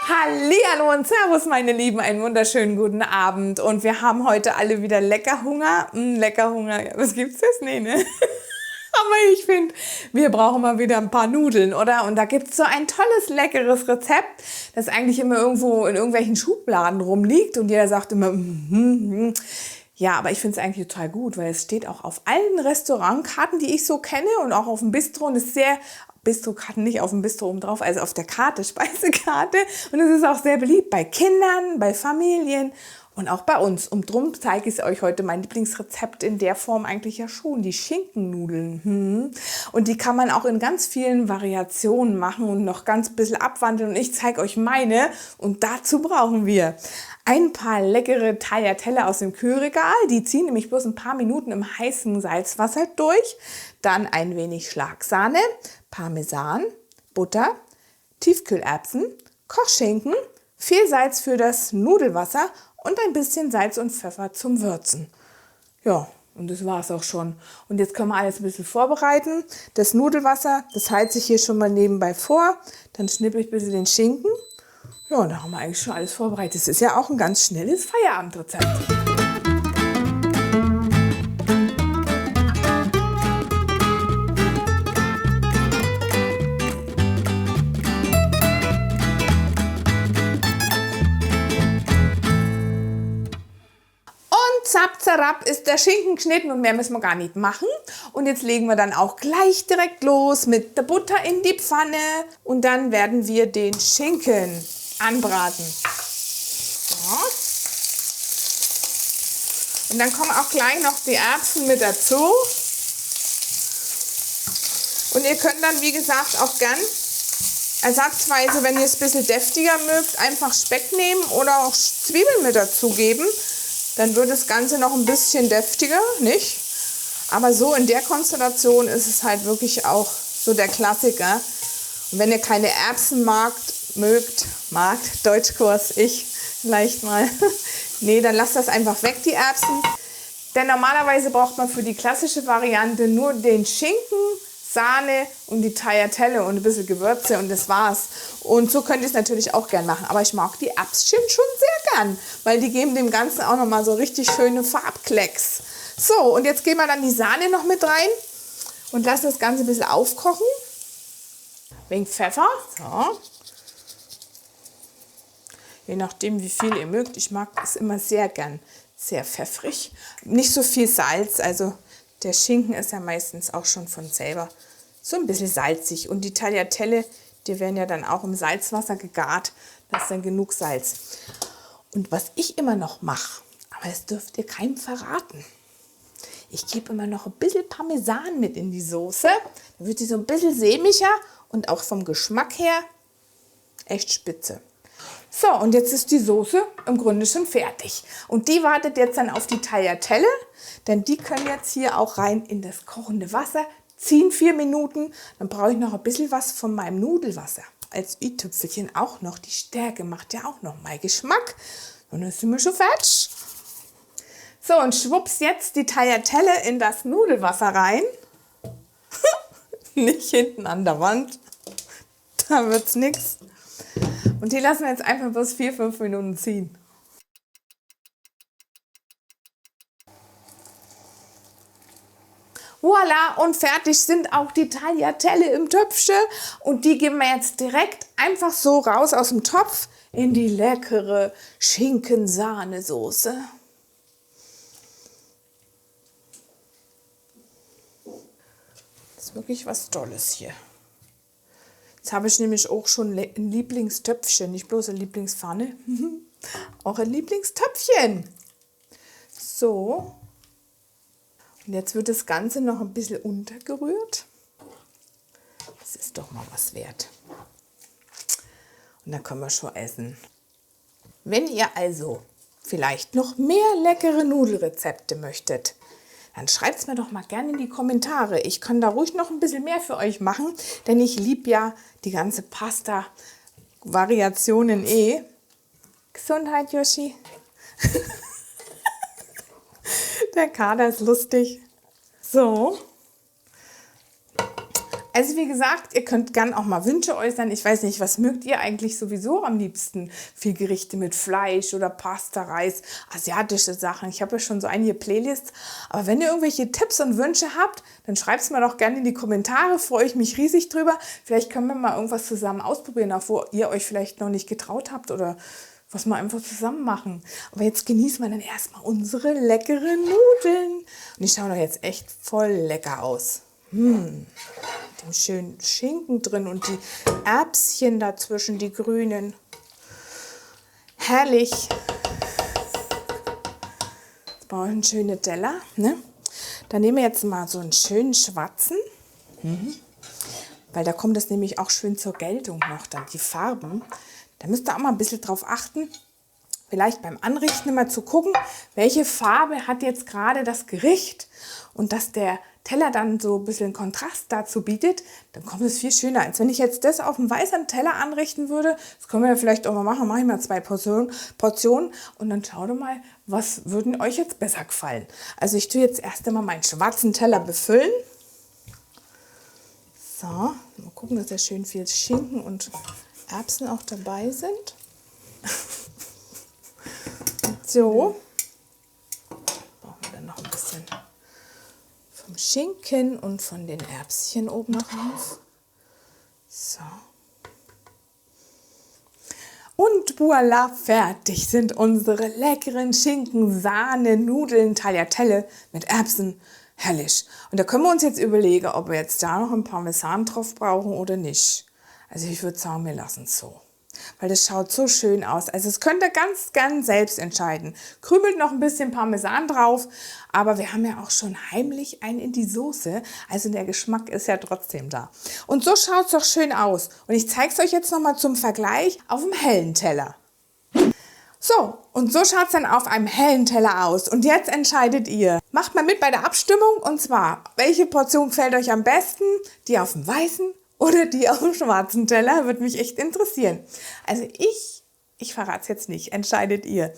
Hallihallo und Servus, meine Lieben, einen wunderschönen guten Abend. Und wir haben heute alle wieder lecker Hunger. Lecker Hunger, was gibt's das? Nee, ne? Aber ich finde, wir brauchen mal wieder ein paar Nudeln, oder? Und da gibt's so ein tolles, leckeres Rezept, das eigentlich immer irgendwo in irgendwelchen Schubladen rumliegt. Und jeder sagt immer, Ja, aber ich finde es eigentlich total gut, weil es steht auch auf allen Restaurantkarten, die ich so kenne, und auch auf dem Bistro. Und es ist sehr, Bistrokarten nicht auf dem Bistro oben drauf, also auf der Karte, Speisekarte. Und es ist auch sehr beliebt bei Kindern, bei Familien und auch bei uns. Und drum zeige ich euch heute mein Lieblingsrezept in der Form eigentlich ja schon, die Schinkennudeln. Und die kann man auch in ganz vielen Variationen machen und noch ganz bisschen abwandeln. Und ich zeige euch meine. Und dazu brauchen wir ein paar leckere Tagliatelle aus dem Kühlregal. Die ziehen nämlich bloß ein paar Minuten im heißen Salzwasser durch. Dann ein wenig Schlagsahne, Parmesan, Butter, Tiefkühlerbsen, Kochschinken, viel Salz für das Nudelwasser und ein bisschen Salz und Pfeffer zum Würzen. Ja, und das war's auch schon. Und jetzt können wir alles ein bisschen vorbereiten. Das Nudelwasser, das heize ich hier schon mal nebenbei vor. Dann schnippe ich ein bisschen den Schinken. Ja, und da haben wir eigentlich schon alles vorbereitet. Das ist ja auch ein ganz schnelles Feierabendrezept. Zapp, zerrapp ist der Schinken geschnitten und mehr müssen wir gar nicht machen. Und jetzt legen wir dann auch gleich direkt los mit der Butter in die Pfanne. Und dann werden wir den Schinken anbraten. So. Und dann kommen auch gleich noch die Erbsen mit dazu. Und ihr könnt dann, wie gesagt, auch gern ersatzweise, wenn ihr es ein bisschen deftiger mögt, einfach Speck nehmen oder auch Zwiebeln mit dazugeben. Dann wird das Ganze noch ein bisschen deftiger, nicht? Aber so in der Konstellation ist es halt wirklich auch so der Klassiker. Und wenn ihr keine Erbsen mögt, Deutschkurs, ich leicht mal. Nee, dann lasst das einfach weg, die Erbsen. Denn normalerweise braucht man für die klassische Variante nur den Schinken, Sahne und die Tagliatelle und ein bisschen Gewürze und das war's. Und so könnt ihr es natürlich auch gern machen. Aber ich mag die Erbschen schon sehr gern, weil die geben dem Ganzen auch nochmal so richtig schöne Farbklecks. So, und jetzt geben wir dann die Sahne noch mit rein und lassen das Ganze ein bisschen aufkochen. Wegen Pfeffer. So. Je nachdem, wie viel ihr mögt. Ich mag es immer sehr gern, sehr pfeffrig. Nicht so viel Salz, also der Schinken ist ja meistens auch schon von selber so ein bisschen salzig. Und die Tagliatelle, die werden ja dann auch im Salzwasser gegart. Da ist dann genug Salz. Und was ich immer noch mache, aber das dürft ihr keinem verraten. Ich gebe immer noch ein bisschen Parmesan mit in die Soße. Dann wird sie so ein bisschen sämiger und auch vom Geschmack her echt spitze. So, und jetzt ist die Soße im Grunde schon fertig. Und die wartet jetzt dann auf die Tagliatelle, denn die können jetzt hier auch rein in das kochende Wasser, ziehen 4 Minuten. Dann brauche ich noch ein bisschen was von meinem Nudelwasser. Als i-Tüpfelchen auch noch. Die Stärke macht ja auch noch mal Geschmack. Und dann sind wir schon fertig. So, und schwupps jetzt die Tagliatelle in das Nudelwasser rein. Nicht hinten an der Wand. Da wird's nichts. Und die lassen wir jetzt einfach bloß 4-5 Minuten ziehen. Voila, und fertig sind auch die Tagliatelle im Töpfchen. Und die geben wir jetzt direkt einfach so raus aus dem Topf in die leckere Schinken-Sahnesoße. Das ist wirklich was Tolles hier. Jetzt habe ich nämlich auch schon ein Lieblingstöpfchen, nicht bloß eine Lieblingspfanne, auch ein Lieblingstöpfchen. So, und jetzt wird das Ganze noch ein bisschen untergerührt. Das ist doch mal was wert. Und dann können wir schon essen. Wenn ihr also vielleicht noch mehr leckere Nudelrezepte möchtet, dann schreibt es mir doch mal gerne in die Kommentare. Ich kann da ruhig noch ein bisschen mehr für euch machen, denn ich liebe ja die ganze Pasta-Variationen eh. Gesundheit, Yoshi. Der Kater ist lustig. So. Also wie gesagt, ihr könnt gern auch mal Wünsche äußern. Ich weiß nicht, was mögt ihr eigentlich sowieso am liebsten? Viel Gerichte mit Fleisch oder Pasta, Reis, asiatische Sachen. Ich habe ja schon so einige Playlists. Aber wenn ihr irgendwelche Tipps und Wünsche habt, dann schreibt es mir doch gerne in die Kommentare. Freue ich mich riesig drüber. Vielleicht können wir mal irgendwas zusammen ausprobieren, auch wo ihr euch vielleicht noch nicht getraut habt oder was wir einfach zusammen machen. Aber jetzt genießen wir dann erstmal unsere leckeren Nudeln. Und die schauen doch jetzt echt voll lecker aus. Mit dem schönen Schinken drin und die Erbschen dazwischen, die grünen. Herrlich. Jetzt brauche ich einen schönen Teller. Ne? Dann nehmen wir jetzt mal so einen schönen schwarzen. Weil da kommt es nämlich auch schön zur Geltung noch, dann die Farben. Da müsst ihr auch mal ein bisschen drauf achten. Vielleicht beim Anrichten immer zu gucken, welche Farbe hat jetzt gerade das Gericht und dass der Teller dann so ein bisschen Kontrast dazu bietet, dann kommt es viel schöner, als wenn ich jetzt das auf einem weißen Teller anrichten würde. Das können wir ja vielleicht auch mal machen. Mache ich mal 2 Portionen und dann schaut mal, was würden euch jetzt besser gefallen. Also ich tue jetzt erst einmal meinen schwarzen Teller befüllen. So, mal gucken, dass da schön viel Schinken und Erbsen auch dabei sind. So, brauchen wir dann noch ein bisschen vom Schinken und von den Erbschen oben drauf. So. Und voilà, fertig sind unsere leckeren Schinken, Sahne, Nudeln, Tagliatelle mit Erbsen. Herrlich. Und da können wir uns jetzt überlegen, ob wir jetzt da noch ein Parmesan drauf brauchen oder nicht. Also ich würde sagen, wir lassen es so. Weil das schaut so schön aus. Also es könnt ihr ganz gern selbst entscheiden. Krümelt noch ein bisschen Parmesan drauf, aber wir haben ja auch schon heimlich einen in die Soße. Also der Geschmack ist ja trotzdem da. Und so schaut es doch schön aus. Und ich zeige es euch jetzt nochmal zum Vergleich auf dem hellen Teller. So, und so schaut es dann auf einem hellen Teller aus. Und jetzt entscheidet ihr. Macht mal mit bei der Abstimmung. Und zwar, welche Portion gefällt euch am besten? Die auf dem weißen oder die auf dem schwarzen Teller? Würde mich echt interessieren. Also ich verrate es jetzt nicht. Entscheidet ihr.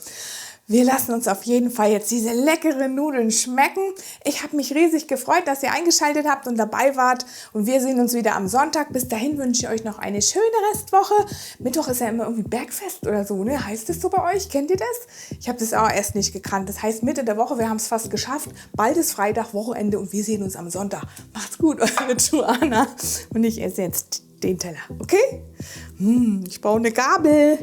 Wir lassen uns auf jeden Fall jetzt diese leckeren Nudeln schmecken. Ich habe mich riesig gefreut, dass ihr eingeschaltet habt und dabei wart. Und wir sehen uns wieder am Sonntag. Bis dahin wünsche ich euch noch eine schöne Restwoche. Mittwoch ist ja immer irgendwie Bergfest oder so, ne? Heißt es so bei euch? Kennt ihr das? Ich habe das auch erst nicht gekannt. Das heißt Mitte der Woche, wir haben es fast geschafft. Bald ist Freitag, Wochenende und wir sehen uns am Sonntag. Macht's gut, eure Joanna. Und ich esse jetzt den Teller, okay? Ich brauche eine Gabel.